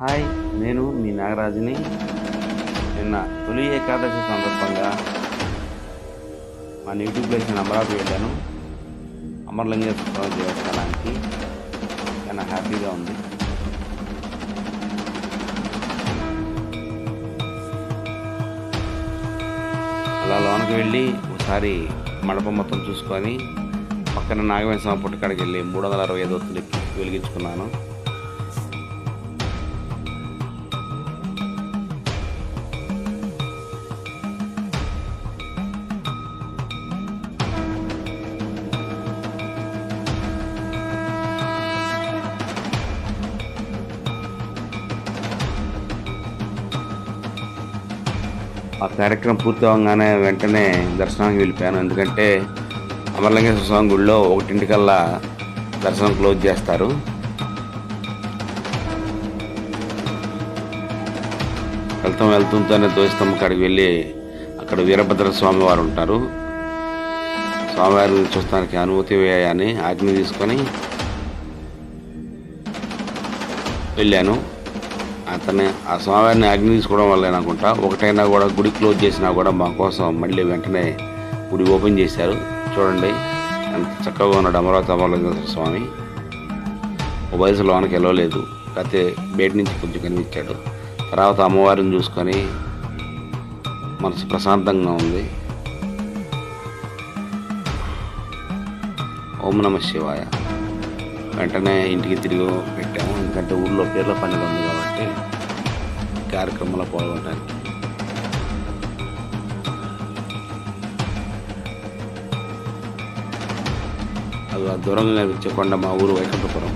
Hi, నేను మీ నాగరాజుని. నిన్న తొలి ఏకాదశి సందర్భంగా మా నేటివ్ ప్లేస్ నేను అమరావతి వెళ్ళాను. అమరలింగేశ్వర స్వామి దేవస్థానానికి చాలా హ్యాపీగా ఉంది. అలా లోనకి వెళ్ళి ఒకసారి మండపం మొత్తం చూసుకొని పక్కన నాగవేణ స్వామి పుట్టకాడికి వెళ్ళి 365 ఒత్తులు వెలిగించుకున్నాను. ఆ కార్యక్రమం పూర్తి అవ్వగానే వెంటనే దర్శనానికి వెళ్ళిపోయాను. ఎందుకంటే అమరలింగేశ్వర స్వామి గుడిలో 1:00 దర్శనం క్లోజ్ చేస్తారు. వెళ్తుంటూనే ధ్వజస్తంభం కాడికి వెళ్ళి అక్కడ వీరభద్ర స్వామి వారు ఉంటారు. స్వామివారిని చూస్తానికి అనుమతి అని ఆజ్ఞ తీసుకొని వెళ్ళాను. ఆ స్వామివారిని ఆజ్ఞ తీసుకోవడం వల్ల అనుకుంటా ఒకటైనా కూడా గుడి క్లోజ్ చేసినా కూడా మా కోసం మళ్ళీ వెంటనే గుడి ఓపెన్ చేశారు. చూడండి ఎంత చక్కగా ఉన్నాడు అమరలింగేశ్వర స్వామి. మొబైల్స్ లోనికి వెళ్ళలేదు, కాకపోతే బయట నుంచి కొంచెం కనిపించాడు. తర్వాత అమ్మవారిని చూసుకొని మనసు ప్రశాంతంగా ఉంది. ఓం నమః శివాయ. వెంటనే ఇంటికి తిరిగి పెట్టాము, ఎందుకంటే ఊళ్ళో పీర్ల పండుగ ఉంది కాబట్టి కార్యక్రమంలో పాల్గొనడానికి. అది దూరంగా కనిపించే కొండ మా ఊరు వైకుంఠపురం.